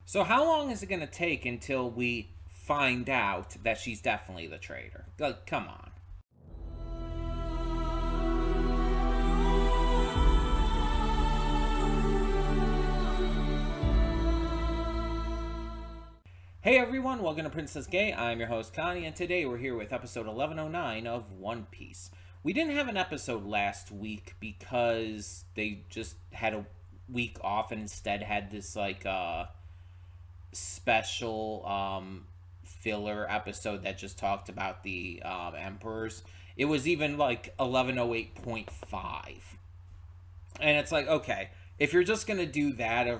So how long is it going to take until we find out that she's definitely the traitor? Like, come on. Hey everyone, welcome to Princess Gay. I'm your host Connie, and today we're here with episode 1109 of One Piece. We didn't have an episode last week because they just had a week off and instead had this special filler episode that just talked about the emperors. It was even like 1108.5. And it's like, okay, if you're just gonna do that a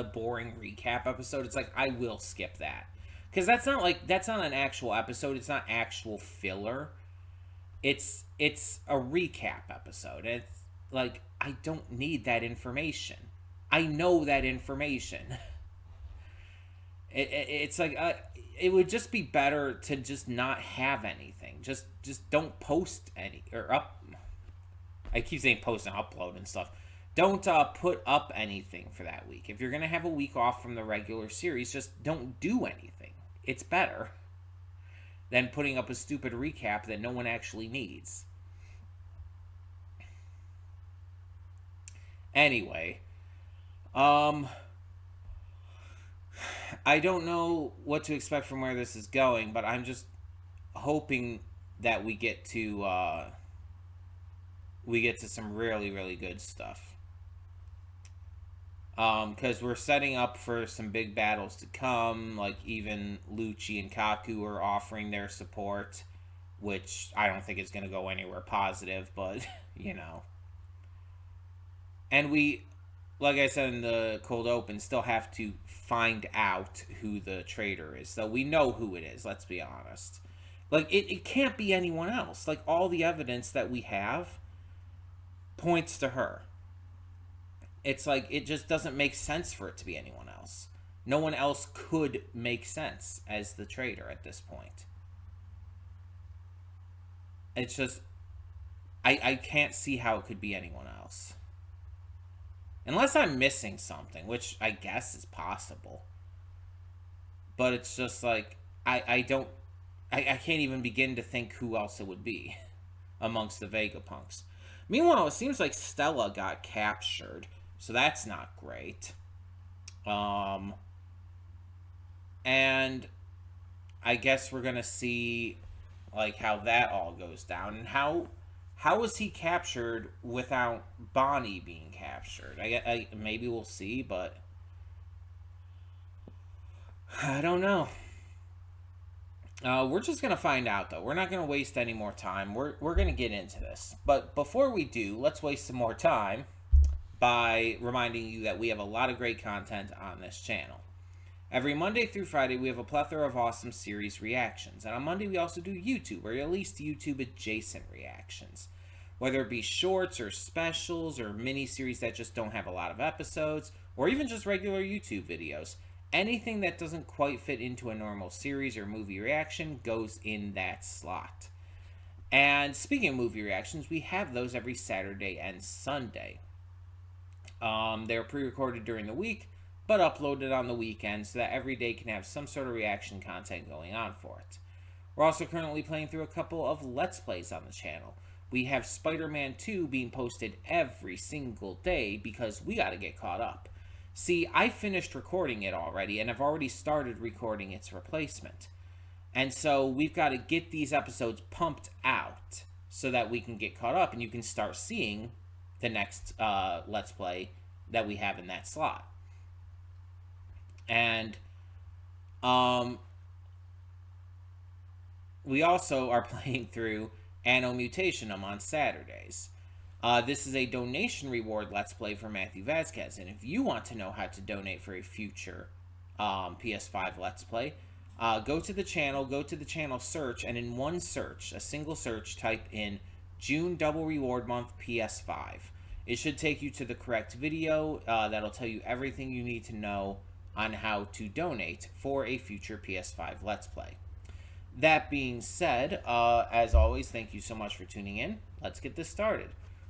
boring recap episode, it's like I will skip that because that's not an actual episode. It's not actual filler. It's a recap episode. It's like I don't need that information. I know that information. It's like it would just be better to just not have anything. Just don't post any or up. I keep saying post and upload and stuff. Don't put up anything for that week. If you're going to have a week off from the regular series, just don't do anything. It's better than putting up a stupid recap that no one actually needs. Anyway, I don't know what to expect from where this is going, but I'm just hoping that we get to some really, really good stuff. Because we're setting up for some big battles to come. Like even Lucci and Kaku are offering their support, which I don't think is going to go anywhere positive, but you know. And we, like I said in the cold open, still have to find out who the traitor is. So we know who it is. Let's be honest. Like it can't be anyone else. Like all the evidence that we have points to her. It's like it just doesn't make sense for it to be anyone else. No one else could make sense as the traitor at this point. It's just I can't see how it could be anyone else. Unless I'm missing something, which I guess is possible. But it's just like I can't even begin to think who else it would be amongst the Vegapunks. Meanwhile, it seems like Stella got captured, so that's not great. And I guess we're gonna see like how that all goes down and how was he captured without Bonnie being captured? I maybe we'll see, but I don't know. We're just gonna find out though. We're not gonna waste any more time. We're gonna get into this, but before we do, let's waste some more time by reminding you that we have a lot of great content on this channel. Every Monday through Friday, we have a plethora of awesome series reactions, and on Monday we also do YouTube, or at least YouTube adjacent reactions, whether it be shorts or specials or mini series that just don't have a lot of episodes, or even just regular YouTube videos. Anything that doesn't quite fit into a normal series or movie reaction goes in that slot. And speaking of movie reactions, we have those every Saturday and Sunday. They're pre-recorded during the week, but uploaded on the weekend so that every day can have some sort of reaction content going on for it. We're also currently playing through a couple of Let's Plays on the channel. We have Spider-Man 2 being posted every single day because we gotta get caught up. See, I finished recording it already, and I've already started recording its replacement. And so we've got to get these episodes pumped out so that we can get caught up, and you can start seeing the next Let's Play that we have in that slot. And we also are playing through Anno Mutationum on Saturdays. This is a donation reward Let's Play for Matthew Vasquez, and if you want to know how to donate for a future PS5 Let's Play, go to the channel search, and in one search, a single search, type in June Double Reward Month PS5. It should take you to the correct video that'll tell you everything you need to know on how to donate for a future PS5 Let's Play. That being said, as always, thank you so much for tuning in. Let's get this started.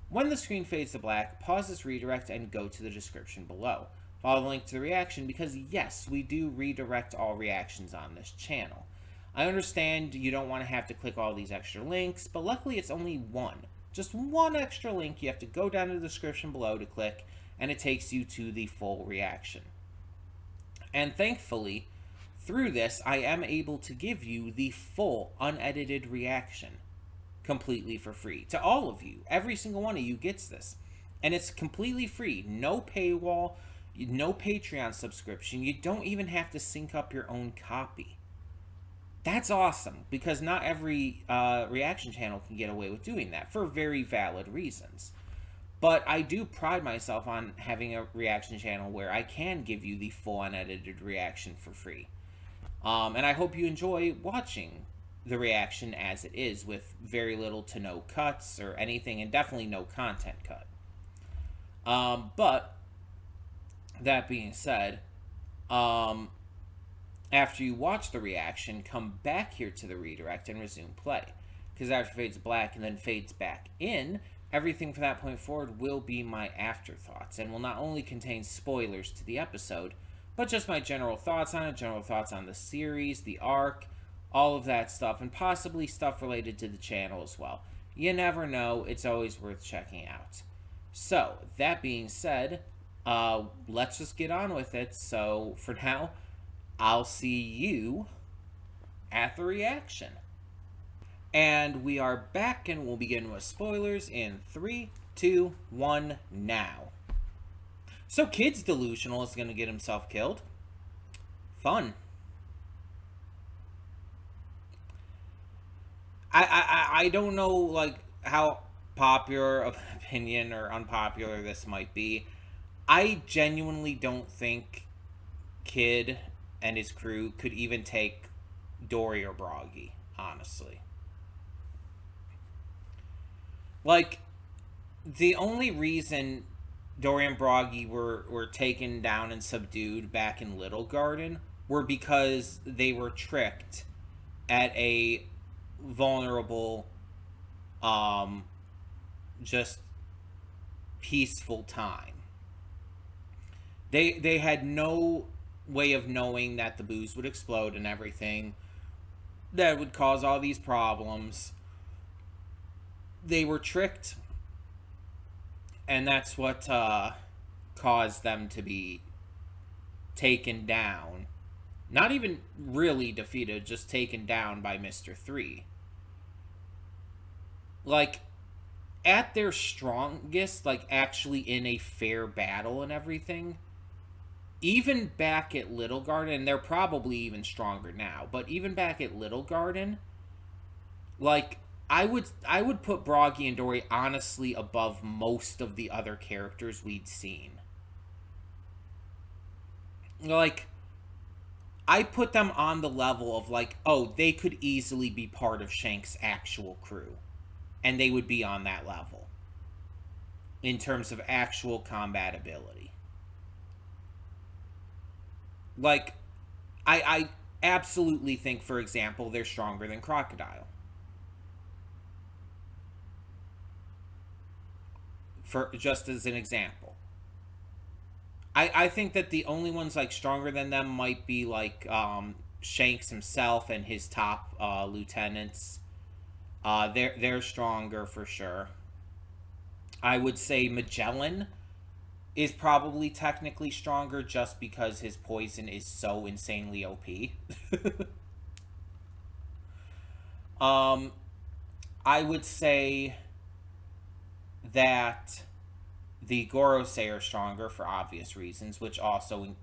When the screen fades to black, pause this redirect and go to the description below. follow the link to the reaction, because yes, we do redirect all reactions on this channel. I understand you don't want to have to click all these extra links, but luckily it's only one. Just one extra link you have to go down to the description below to click, and it takes you to the full reaction. And thankfully, through this, I am able to give you the full unedited reaction completely for free to all of you. Every single one of you gets this. And it's completely free. No paywall, no Patreon subscription. You don't even have to sync up your own copy. That's awesome, because not every reaction channel can get away with doing that for very valid reasons. But I do pride myself on having a reaction channel where I can give you the full unedited reaction for free. And I hope you enjoy watching the reaction as it is, with very little to no cuts or anything, and definitely no content cut. But that being said, after you watch the reaction, come back here to the redirect and resume play. Because after it fades black and then fades back in, everything from that point forward will be my afterthoughts, and will not only contain spoilers to the episode, but just my general thoughts on it, general thoughts on the series, the arc, all of that stuff, and possibly stuff related to the channel as well. You never know, it's always worth checking out. So, that being said, let's just get on with it. So, for now, I'll see you at the reaction. And we are back, and we'll begin with spoilers in 3, 2, 1, now. So Kid's delusional is going to get himself killed. Fun. I don't know, like, how popular of an opinion or unpopular this might be. I genuinely don't think Kid and his crew could even take Dory or Broggy, honestly. Like, the only reason Dory and Broggy were taken down and subdued back in Little Garden were because they were tricked at a vulnerable, just peaceful time. They had no way of knowing that the booze would explode and everything that would cause all these problems. They were tricked, and that's what caused them to be taken down. Not even really defeated, just taken down by Mr. 3. Like, at their strongest, like, actually in a fair battle and everything, even back at Little Garden, and they're probably even stronger now, but even back at Little Garden, like, I would put Broggy and Dory honestly above most of the other characters we'd seen. Like, I put them on the level of, like, oh, they could easily be part of Shank's actual crew. And they would be on that level in terms of actual combat ability. Like, I absolutely think, for example, they're stronger than Crocodile. For just as an example. I think that the only ones, like, stronger than them might be, like, Shanks himself and his top lieutenants. They're stronger for sure. I would say Magellan is probably technically stronger just because his poison is so insanely OP. I would say that the Gorosei are stronger for obvious reasons, which also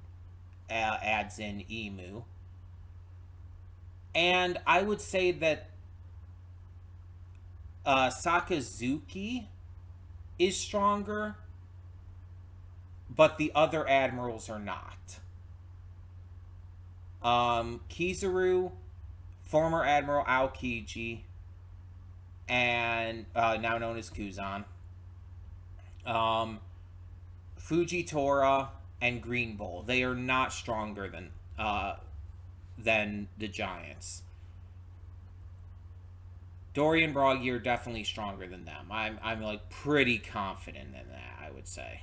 adds in Emu. And I would say that Sakazuki is stronger, but the other admirals are not. Kizaru, former Admiral Aokiji, and now known as Kuzan. Fujitora and Green Bull. They are not stronger than the Giants. Dory and Broggy are definitely stronger than them. I'm like pretty confident in that, I would say.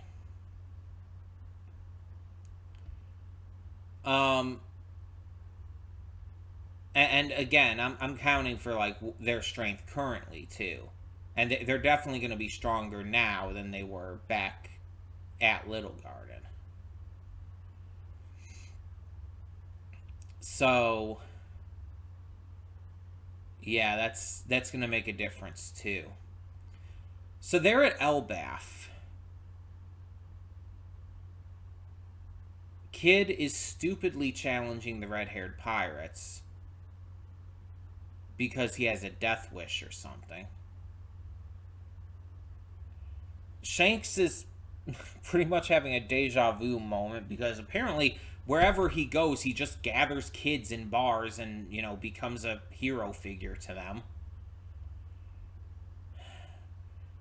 Um, and again, I'm counting for like their strength currently too, and they're definitely going to be stronger now than they were back at Little Garden. So yeah, that's going to make a difference too. So they're at Elbath. Kid is stupidly challenging the red-haired pirates because he has a death wish or something. Shanks is pretty much having a deja vu moment because apparently wherever he goes, he just gathers kids in bars and, becomes a hero figure to them.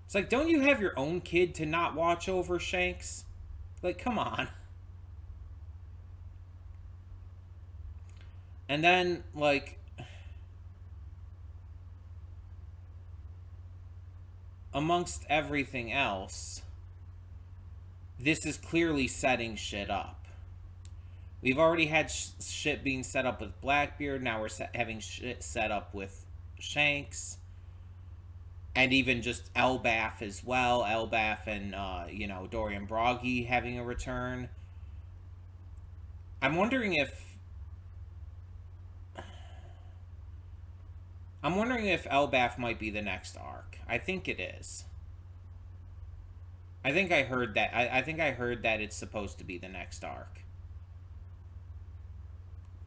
It's like, don't you have your own kid to not watch over, Shanks? Like, come on. And then, like, amongst everything else, this is clearly setting shit up. We've already had shit being set up with Blackbeard. Now we're having shit set up with Shanks. And even just Elbath as well. Elbath and, Dorian Broggy having a return. I'm wondering if Elbath might be the next arc. I think it is. I think I heard that. I think I heard that it's supposed to be the next arc.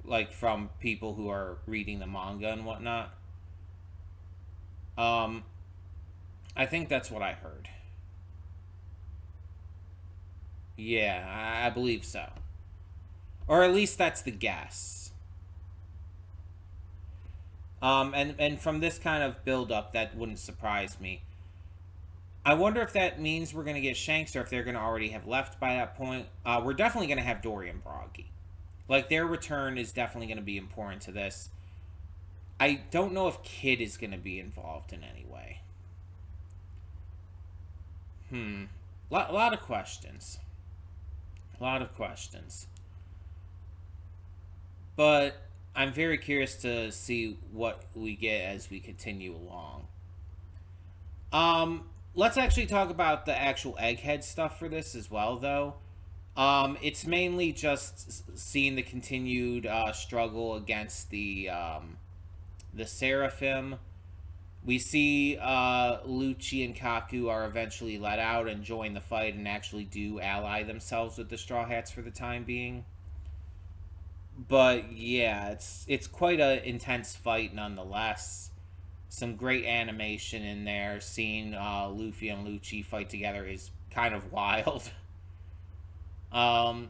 Like, from people who are reading the manga and whatnot. I think that's what I heard. Yeah, I believe so. Or at least that's the guess. And from this kind of build-up, that wouldn't surprise me. I wonder if that means we're going to get Shanks or if they're going to already have left by that point. We're definitely going to have Dorian Broggy. Like, their return is definitely going to be important to this. I don't know if Kid is going to be involved in any way. A lot of questions. A lot of questions. But I'm very curious to see what we get as we continue along. Let's actually talk about the actual Egghead stuff for this as well, though. It's mainly just seeing the continued struggle against the Seraphim. We see Lucci and Kaku are eventually let out and join the fight and actually do ally themselves with the Straw Hats for the time being. But yeah, it's quite an intense fight nonetheless. Some great animation in there. Seeing Luffy and Lucci fight together is kind of wild. A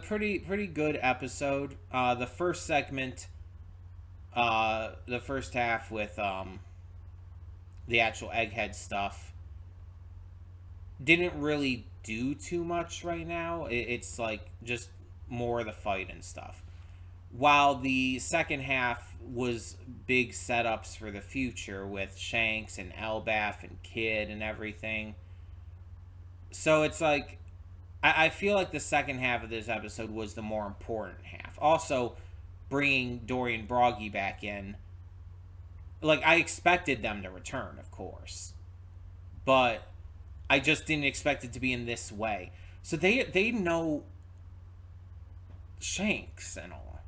pretty good episode. The first segment, the first half with the actual Egghead stuff, didn't really do too much right now. It's like just more of the fight and stuff. While the second half was big setups for the future with Shanks and Elbath and Kid and everything. So it's like, I feel like the second half of this episode was the more important half. Also, bringing Dorian Broggy back in. Like, I expected them to return, of course. But I just didn't expect it to be in this way. So they know Shanks and all.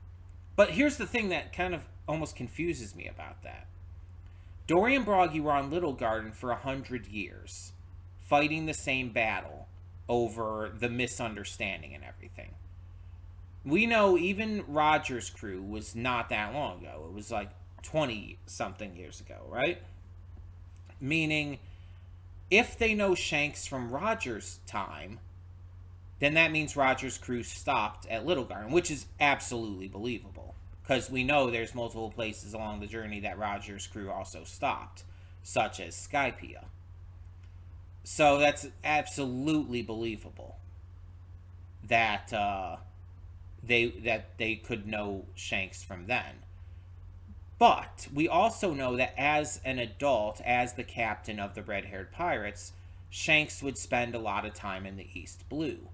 But here's the thing that kind of almost confuses me about that. Dorian Broggy were on Little Garden for 100 years, fighting the same battle over the misunderstanding and everything. We know even Roger's crew was not that long ago. It was like 20-something years ago, right? Meaning, if they know Shanks from Roger's time, then that means Roger's crew stopped at Little Garden, which is absolutely believable. Because we know there's multiple places along the journey that Roger's crew also stopped, such as Skypiea. So that's absolutely believable that they could know Shanks from then. But we also know that as an adult, as the captain of the red-haired pirates, Shanks would spend a lot of time in the East Blue.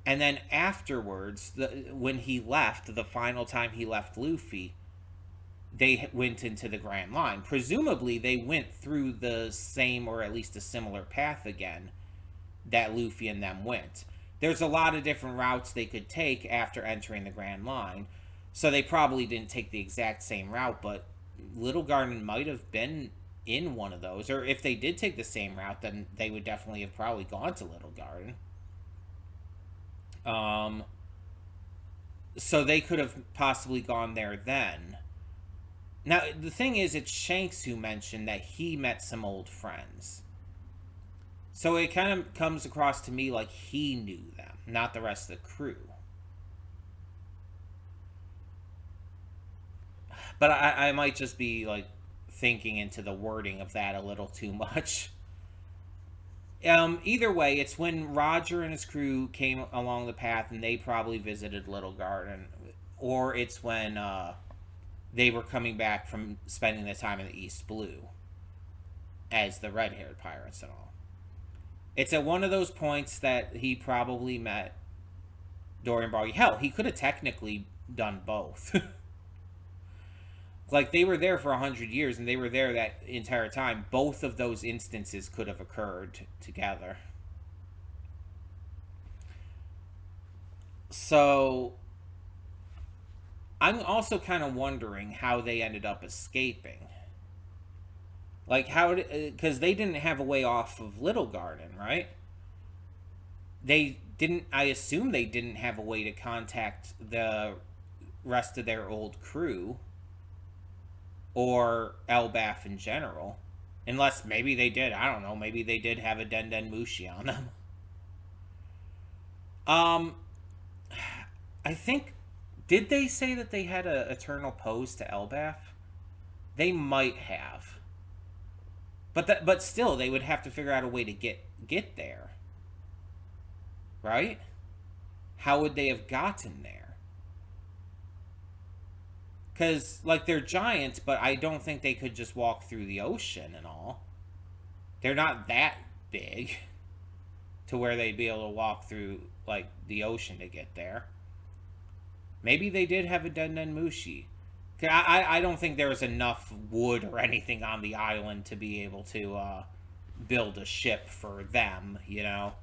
And then afterwards, when he left, the final time he left Luffy, they went into the Grand Line. Presumably, they went through the same or at least a similar path again that Luffy and them went. There's a lot of different routes they could take after entering the Grand Line, so they probably didn't take the exact same route, but Little Garden might have been in one of those. Or if they did take the same route, then they would definitely have probably gone to Little Garden. So they could have possibly gone there then. Now, the thing is, it's Shanks who mentioned that he met some old friends. So it kind of comes across to me like he knew them, not the rest of the crew. But I might just be like thinking into the wording of that a little too much. Either way, it's when Roger and his crew came along the path and they probably visited Little Garden, or it's when they were coming back from spending the time in the East Blue as the red-haired pirates and all. It's at one of those points that he probably met Dorian Broggy. Hell, he could have technically done both. Like, they were there for 100 years, and they were there that entire time. Both of those instances could have occurred together. So, I'm also kind of wondering how they ended up escaping. Like, how... Because they didn't have a way off of Little Garden, right? They didn't... I assume they didn't have a way to contact the rest of their old crew. Or Elbaf in general. Unless maybe they did. I don't know. Maybe they did have a Den Den Mushi on them. I think... Did they say that they had an eternal pose to Elbaf? They might have. But still, they would have to figure out a way to get there. Right? How would they have gotten there? Because, like, they're giants, but I don't think they could just walk through the ocean and all. They're not that big to where they'd be able to walk through, like, the ocean to get there. Maybe they did have a Den Den Mushi. I don't think there was enough wood or anything on the island to be able to build a ship for them, you know?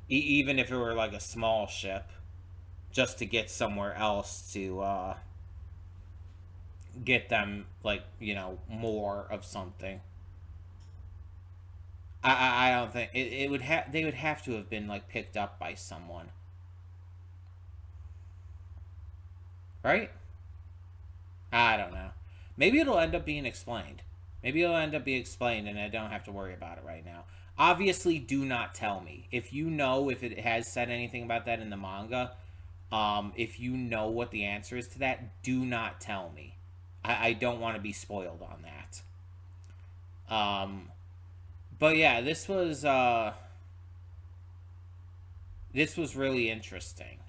Even if it were, like, a small ship. Just to get somewhere else to... get them, like, you know, more of something. I don't think it would have. They would have to have been, like, picked up by someone, right? I don't know. Maybe it'll end up being explained. Maybe it'll end up being explained, and I don't have to worry about it right now. Obviously, do not tell me if you know if it has said anything about that in the manga. If you know what the answer is to that, do not tell me. I don't want to be spoiled on that. But yeah, this was really interesting.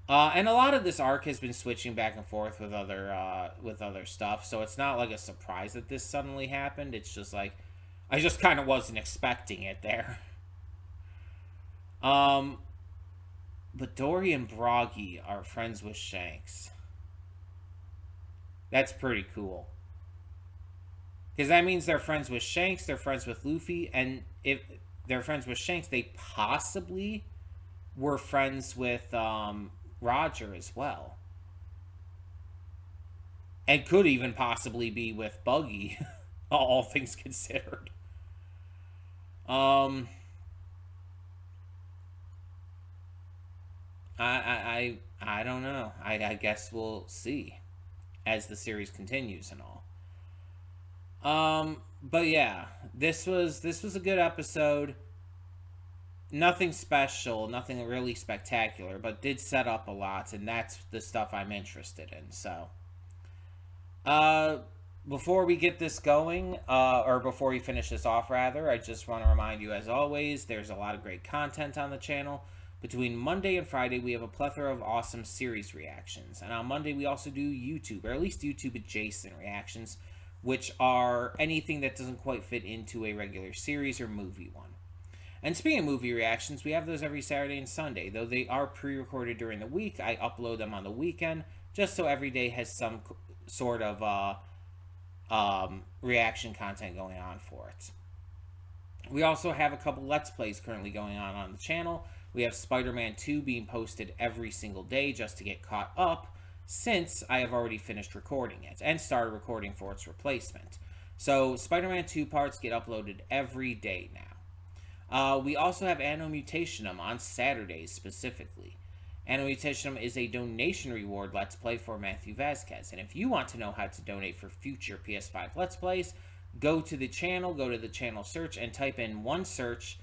And a lot of this arc has been switching back and forth with other stuff, so it's not like a surprise that this suddenly happened. It's just like I just kind of wasn't expecting it there. But Dory and Broggy are friends with Shanks. That's pretty cool. Because that means they're friends with Shanks, they're friends with Luffy, and if they're friends with Shanks, they possibly were friends with Roger as well. And could even possibly be with Buggy, all things considered. I don't know. I guess we'll see as the series continues and all. But yeah, this was a good episode. Nothing special, nothing really spectacular, but did set up a lot, and that's the stuff I'm interested in. So, before we get this going, or before we finish this off, rather, I just want to remind you, as always, there's a lot of great content on the channel. Between Monday and Friday, we have a plethora of awesome series reactions. And on Monday, we also do YouTube, or at least YouTube adjacent reactions, which are anything that doesn't quite fit into a regular series or movie one. And speaking of movie reactions, we have those every Saturday and Sunday. Though they are pre-recorded during the week, I upload them on the weekend just so every day has some sort of reaction content going on for it. We also have a couple Let's Plays currently going on the channel. We have Spider-Man 2 being posted every single day just to get caught up, since I have already finished recording it and started recording for its replacement. So Spider-Man 2 parts get uploaded every day now. We also have Anno Mutationum on Saturdays specifically. Anno Mutationum is a donation reward Let's Play for Matthew Vasquez. And if you want to know how to donate for future PS5 Let's Plays, go to the channel search, and type in one search,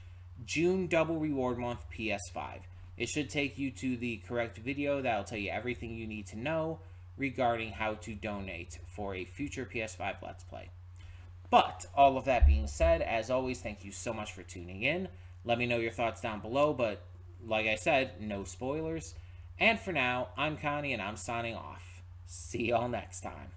June Double Reward Month PS5. It should take you to the correct video that'll tell you everything you need to know regarding how to donate for a future PS5 Let's Play. But all of that being said, as always, thank you so much for tuning in. Let me know your thoughts down below, but like I said, no spoilers. And for now, I'm Connie and I'm signing off. See y'all next time.